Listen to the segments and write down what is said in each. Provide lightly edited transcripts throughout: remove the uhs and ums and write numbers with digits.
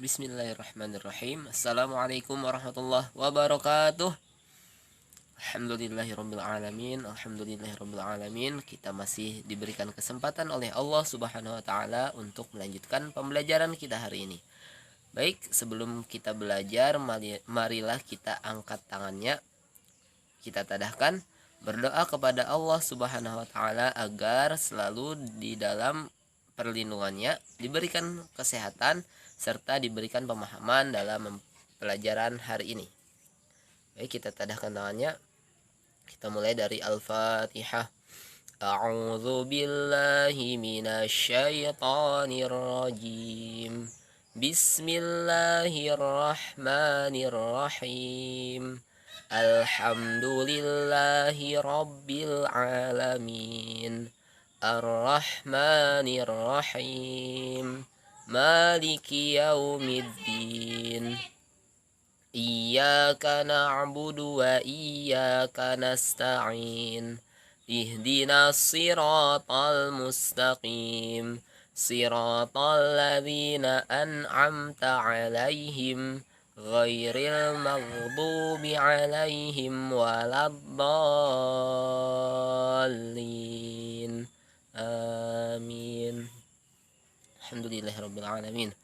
Bismillahirrahmanirrahim. Assalamualaikum warahmatullahi wabarakatuh. Alhamdulillahirabbil alamin. Kita masih diberikan kesempatan oleh Allah Subhanahu wa taala untuk melanjutkan pembelajaran kita hari ini. Baik, sebelum kita belajar, marilah kita angkat tangannya. Kita tadahkan berdoa kepada Allah Subhanahu wa taala agar selalu di dalam perlindungannya, diberikan kesehatan serta diberikan pemahaman dalam pelajaran hari ini. Baik, kita tadahkan tangannya. Kita mulai dari Al-Fatihah. A'udzu billahi minasyaitonir rajim. Bismillahirrahmanirrahim. Alhamdulillahi rabbil alamin. Ar-Rahmanir-Rahim. Maliki yaumiddin. Iyyaka na'budu wa iyyaka nasta'in. Ihdinas siratal mustaqim. Siratal ladzina an'amta 'alaihim ghairil maghdubi 'alaihim waladdallin. Amin. Alhamdulillahirabbil alamin.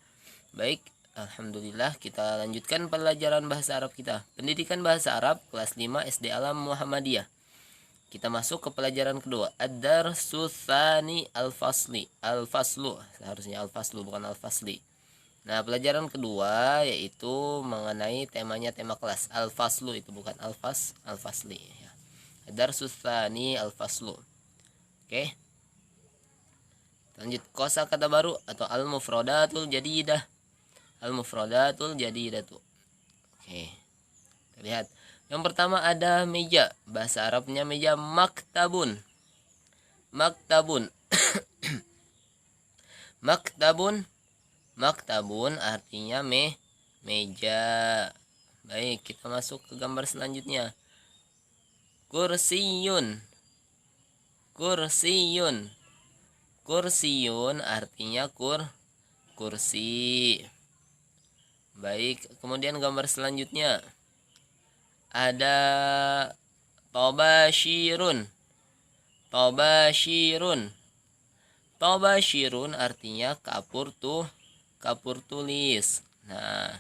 Baik, alhamdulillah, kita lanjutkan pelajaran bahasa Arab kita. Pendidikan bahasa Arab kelas 5 SD Alam Muhammadiyah. Kita masuk ke pelajaran kedua. Ad-darsus tsani al-fasli. Al-faslu, seharusnya al-faslu bukan al-fasli. Nah, pelajaran kedua yaitu mengenai temanya tema kelas. Al-faslu itu bukan al-fasli ya. Ad-darsus tsani al-faslu. Oke. Lanjut, kosakata baru atau al-mufradatul jadidah. Al-mufradatul jadidah tuh. Oke. Kita lihat. Yang pertama ada meja. Bahasa Arabnya meja maktabun. Maktabun. Maktabun. Maktabun artinya meja. Baik, kita masuk ke gambar selanjutnya. Kursiyun. Kursiyun. Kursiyun artinya kursi. Baik, kemudian gambar selanjutnya ada tobashirun. Tobashirun. Tobashirun artinya kapur tulis. Nah,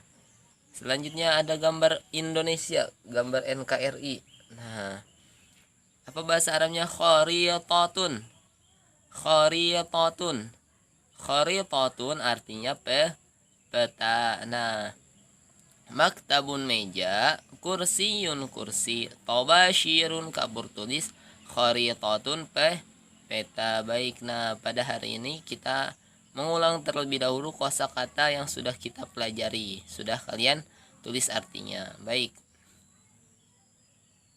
selanjutnya ada gambar Indonesia, gambar NKRI. Nah, apa bahasa Arabnya? Kharitatun. Kharitatun. Kharitatun artinya peta. Nah, maktabun meja, kursiyun kursi, tobashirun kapur tulis, kharitatun peta. Baik, nah pada hari ini kita mengulang terlebih dahulu kosakata yang sudah kita pelajari. Sudah kalian tulis artinya. Baik,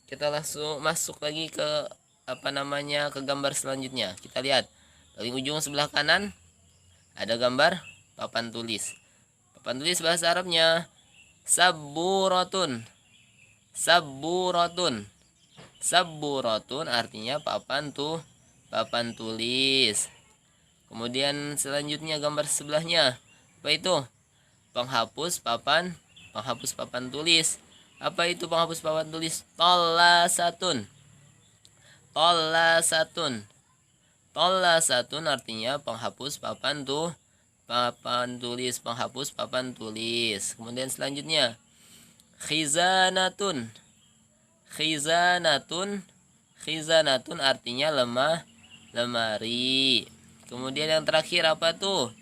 kita langsung masuk lagi ke ke gambar selanjutnya. Kita lihat paling ujung sebelah kanan ada gambar papan tulis. Papan tulis bahasa Arabnya sabburatun. Sabburatun. Sabburatun artinya papan tulis. Kemudian selanjutnya gambar sebelahnya apa itu? Penghapus papan tulis. Apa itu penghapus papan tulis? Tollasatun. Tollasatun. Tollasatun artinya penghapus papan tulis, penghapus papan tulis. Kemudian selanjutnya khizanatun. Khizanatun. Khizanatun artinya lemari. Kemudian yang terakhir apa tuh?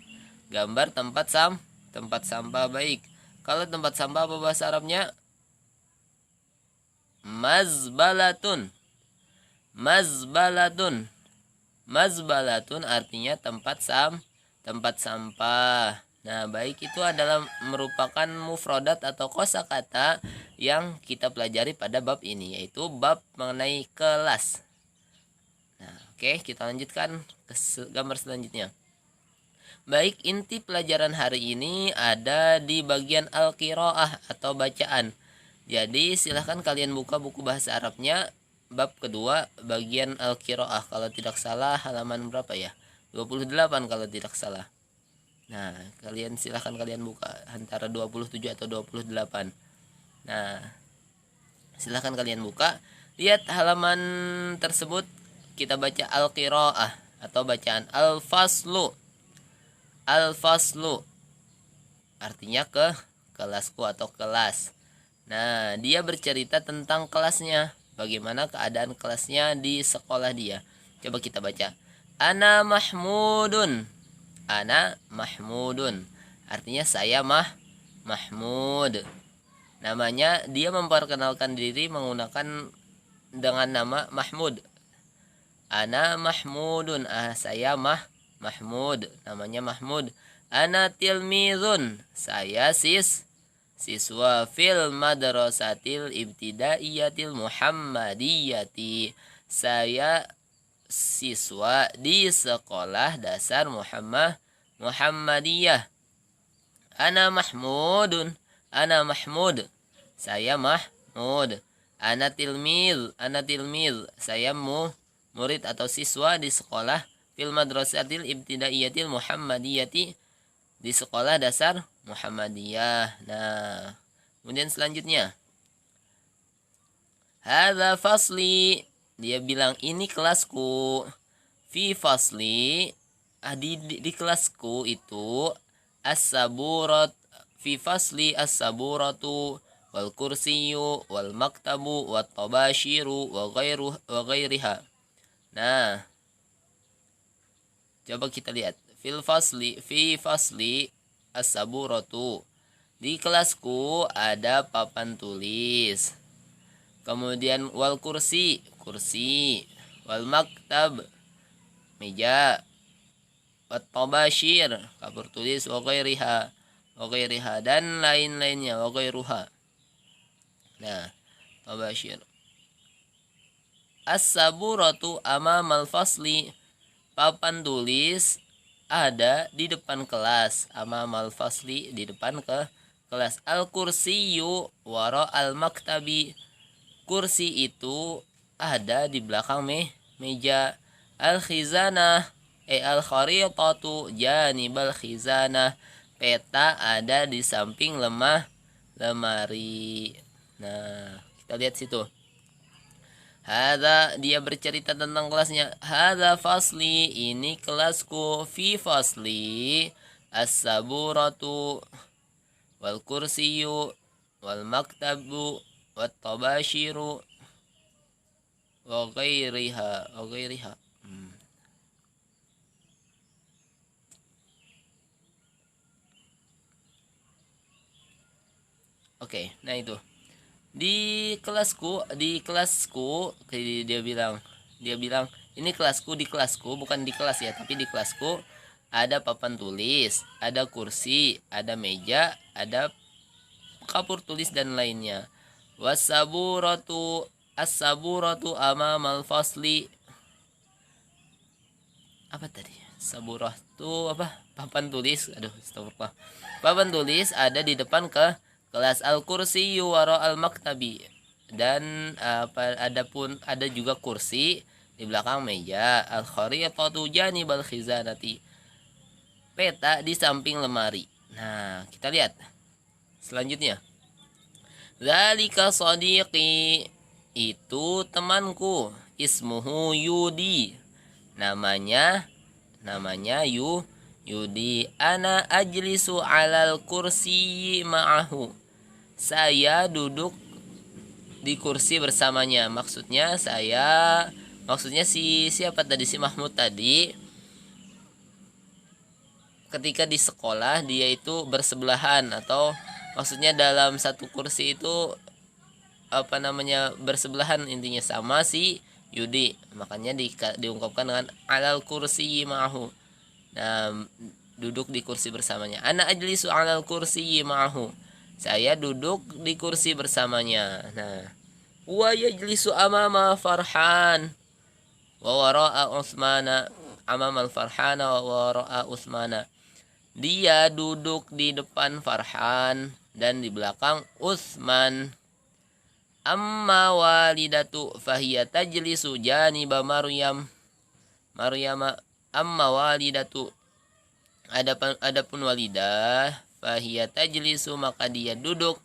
Gambar tempat sampah. Baik, kalau tempat sampah apa bahasa Arabnya? Mazbalatun. Mazbalatun. Mazbalatun artinya tempat sampah. Nah, baik, itu adalah merupakan mufradat atau kosakata yang kita pelajari pada bab ini, yaitu bab mengenai kelas. Nah, oke, kita lanjutkan ke gambar selanjutnya. Baik, inti pelajaran hari ini ada di bagian al-qiraah atau bacaan. Jadi silahkan kalian buka buku bahasa Arabnya bab kedua bagian al-qiraah, kalau tidak salah halaman berapa ya? 28 kalau tidak salah. Nah, silahkan kalian buka antara 27 atau 28. Nah, silahkan kalian buka. Lihat halaman tersebut, kita baca al-qiraah atau bacaan al-faslu. Al-faslu artinya kelasku atau kelas. Nah, dia bercerita tentang kelasnya, bagaimana keadaan kelasnya di sekolah dia. Coba kita baca. Ana Mahmudun. Ana Mahmudun. Artinya saya Mahmud. Namanya, dia memperkenalkan diri menggunakan dengan nama Mahmud. Ana Mahmudun. Saya Mahmud. Namanya Mahmud. Ana tilmizun. Saya siswa fil madrasatil ibtidaiyatil muhammadiyati. Saya siswa di sekolah dasar Muhammadiyah. Ana Mahmudun. Ana Mahmud. Saya Mahmud. Ana tilmiz. Saya murid atau siswa di sekolah fil madrasatil ibtidaiyatil muhammadiyati, di sekolah dasar Muhammadiyah. Nah, kemudian selanjutnya, hadza fasli. Dia bilang ini kelasku. Fi fasli, di kelasku itu as-saburat. Fi fasli as-saburatu wal kursiyu wal maktabu wat tabashiru wa ghairiha. Nah, coba kita lihat. Fi fasli as-saburatu. Di kelasku ada papan tulis. Kemudian wal kursi, wal maktab, meja, wat tabashir, kapur tulis, wa ghairiha, dan lain-lainnya, wa ghairuha. Nah, tabashir. As-saburatu amamal fasli. Papan tulis ada di depan kelas. Amamal fasli, di depan kelas. Al-kursiyu wara al-maktabi. Kursi itu ada di belakang meja. Al-khizanah al-kharitatu janibal khizanah. Peta ada di samping lemari. Nah, kita lihat situ. Hadza, dia bercerita tentang kelasnya. Hadza fasli, ini kelasku. Fi fasli as-saburatu wal kursiyu wal maktabu wat tabashiru wa ghairiha. Oke, nah itu. Di kelasku, dia bilang ini kelasku, di kelasku, bukan di kelas ya, tapi di kelasku ada papan tulis, ada kursi, ada meja, ada kapur tulis dan lainnya. Wasaburatu as-saburatu amamal fasli. Apa tadi? Saburah itu apa? Papan tulis. Aduh, astagfirullah. Papan tulis ada di depan kelas. Al-kursi wara al-maktabi. Dan ada juga kursi di belakang meja. Al-kharitatu janibal khizanati. Peta di samping lemari. Nah, kita lihat selanjutnya. Zalika sadiqi, itu temanku. Ismuhu Yudi, namanya Yudi. Ana ajlisu alal kursi ma'ahu, saya duduk di kursi bersamanya. Maksudnya siapa tadi, si Mahmud tadi, ketika di sekolah dia itu bersebelahan, atau maksudnya dalam satu kursi itu bersebelahan, intinya sama si Yudi. Makanya diungkapkan dengan alal kursi ma'ahu. Nah, duduk di kursi bersamanya. Ana ajlisu alal kursi ma'ahu, saya duduk di kursi bersamanya. Nah, wa yajlisu amama Farhan wa wara'a Utsmana. Amamal Farhana wa wara'a Utsmana, dia duduk di depan Farhan dan di belakang Utsman. Amma walidatu fahiya tajlisu janiba Maryama. Amma walidatu, Adapun walidah fahiya tajlisu, maka dia duduk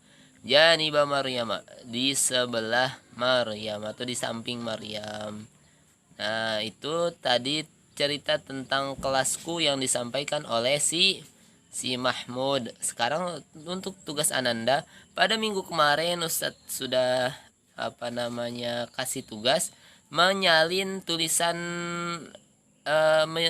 janiba Maryam, di sebelah Maryam atau di samping Maryam. Nah, itu tadi cerita tentang kelasku yang disampaikan oleh si Mahmud. Sekarang untuk tugas Ananda, pada minggu kemarin Ustadz sudah kasih tugas menyalin tulisan,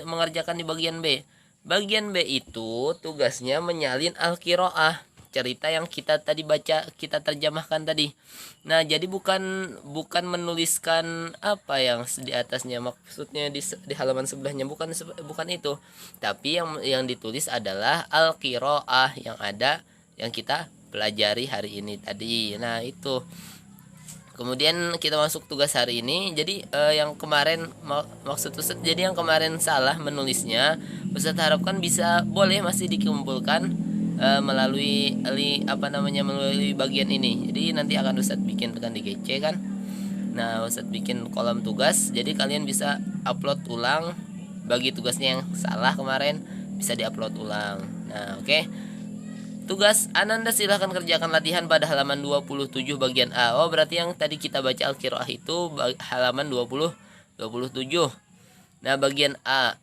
mengerjakan di bagian B. Bagian B itu tugasnya menyalin Al-Qiraah, cerita yang kita tadi baca, kita terjemahkan tadi. Nah, jadi bukan menuliskan apa yang di atasnya, maksudnya di halaman sebelahnya, bukan itu. Tapi yang ditulis adalah Al-Qiraah yang ada, yang kita pelajari hari ini tadi. Nah, itu. Kemudian kita masuk tugas hari ini. Jadi yang kemarin maksud Ustadz, jadi yang kemarin salah menulisnya, Ustadz harapkan boleh masih dikumpulkan melalui melalui bagian ini. Jadi nanti akan Ustadz bikinkan di GC kan. Nah, Ustadz bikin kolom tugas, jadi kalian bisa upload ulang bagi tugasnya yang salah kemarin, bisa diupload ulang. Nah, oke. Tugas Ananda silahkan kerjakan latihan pada halaman 27 bagian A. Oh, berarti yang tadi kita baca Al-Qiraah itu halaman 27. Nah, bagian A.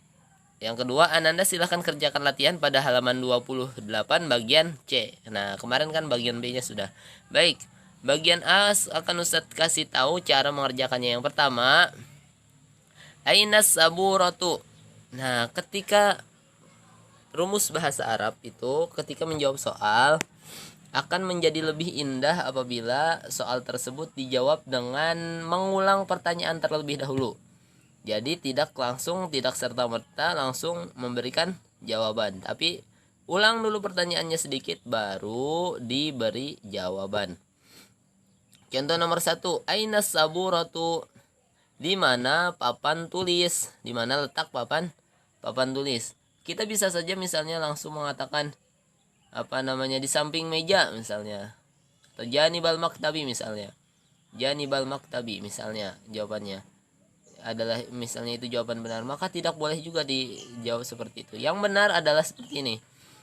Yang kedua, Ananda silahkan kerjakan latihan pada halaman 28 bagian C. Nah, kemarin kan bagian B-nya sudah. Baik, bagian A akan Ustadz kasih tahu cara mengerjakannya. Yang pertama, Ainas saburatu. Nah, ketika rumus bahasa Arab itu ketika menjawab soal akan menjadi lebih indah apabila soal tersebut dijawab dengan mengulang pertanyaan terlebih dahulu. Jadi tidak serta-merta langsung memberikan jawaban, tapi ulang dulu pertanyaannya sedikit baru diberi jawaban. Contoh nomor 1, Ainas saburatu. Di mana papan tulis? Di mana letak papan tulis? Kita bisa saja misalnya langsung mengatakan di samping meja misalnya, atau janibal maktabi misalnya. Janibal maktabi misalnya jawabannya adalah, misalnya itu jawaban benar, maka tidak boleh juga dijawab seperti itu. Yang benar adalah seperti ini.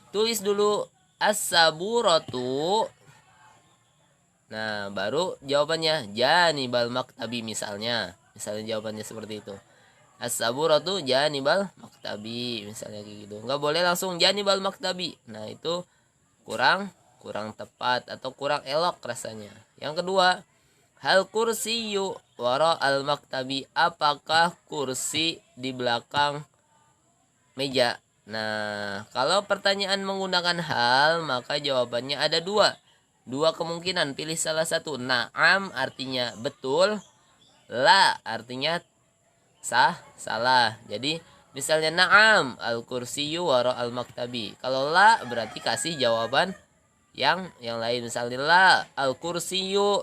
Tulis dulu as-saburatu. Nah, baru jawabannya janibal maktabi misalnya. Misalnya jawabannya seperti itu. As-saburatu janibal maktabi misalnya kayak gitu. Nggak boleh langsung janibal maktabi. Nah, itu kurang tepat atau kurang elok rasanya. Yang kedua, hal kursiyu wara al maktabi. Apakah kursi di belakang meja? Nah, kalau pertanyaan menggunakan hal, maka jawabannya ada dua kemungkinan. Pilih salah satu. Na'am artinya betul, la artinya salah. Jadi misalnya na'am al kursiyu wara al maktabi. Kalau la berarti kasih jawaban yang lain. Misalnya la al kursiyu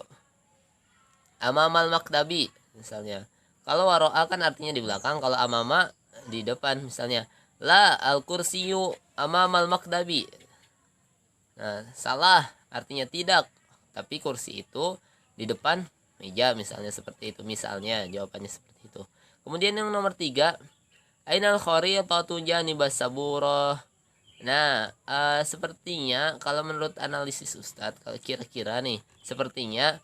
amamal maktabi misalnya. Kalau waro'a kan artinya di belakang, kalau amama di depan. Misalnya la al kursiyu amamal maktabi. Nah, salah artinya tidak, tapi kursi itu di depan meja misalnya seperti itu. Misalnya jawabannya seperti itu. Kemudian yang nomor 3, ainal kharitatu janibas saburah. Nah, sepertinya kalau menurut analisis Ustadz, kalau kira-kira nih, sepertinya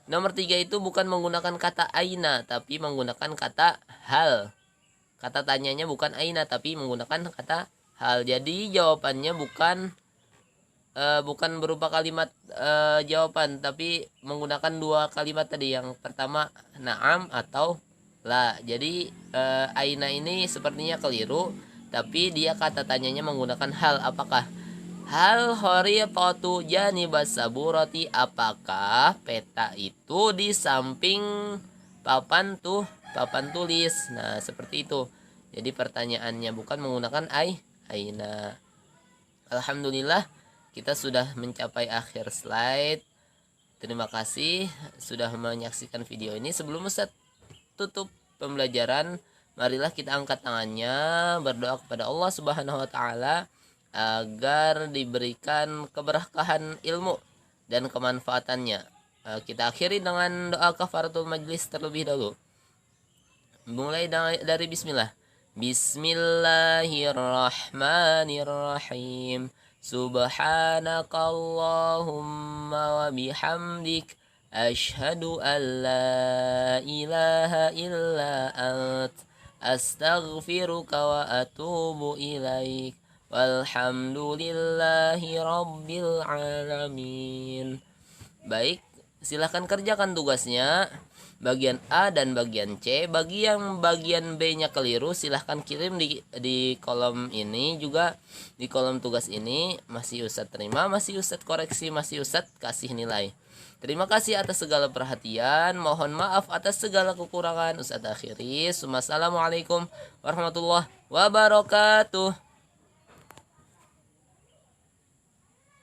nomor 3 itu bukan menggunakan kata aina, tapi menggunakan kata hal. Kata tanyanya bukan aina, tapi menggunakan kata hal. Jadi jawabannya bukan berupa kalimat jawaban, tapi menggunakan dua kalimat tadi. Yang pertama na'am atau la. Jadi aina ini sepertinya keliru, tapi dia kata tanyanya menggunakan hal. Apakah hal kharitatu janibas saburati? Apakah peta itu di samping papan tulis? Nah, seperti itu. Jadi pertanyaannya bukan menggunakan aina. Alhamdulillah kita sudah mencapai akhir slide. Terima kasih sudah menyaksikan video ini. Sebelum Ustaz tutup pembelajaran, marilah kita angkat tangannya, berdoa kepada Allah Subhanahu wa taala agar diberikan keberkahan ilmu dan kemanfaatannya. Kita akhiri dengan doa kafaratul majlis terlebih dahulu. Mulai dari bismillah. Bismillahirrahmanirrahim. Subhanakallahumma wa bihamdik, asyhadu an la ilaha illa ant, astaghfiruka wa atubu ilaik. Walhamdulillahi rabbil alamin. Baik, silahkan kerjakan tugasnya. Bagian A dan bagian C. Bagi yang bagian B-nya keliru, silahkan kirim di kolom ini juga. Di kolom tugas ini masih Ustadz terima, masih Ustadz koreksi, masih Ustadz kasih nilai. Terima kasih atas segala perhatian. Mohon maaf atas segala kekurangan. Ustadz akhiri. Assalamualaikum warahmatullahi wabarakatuh.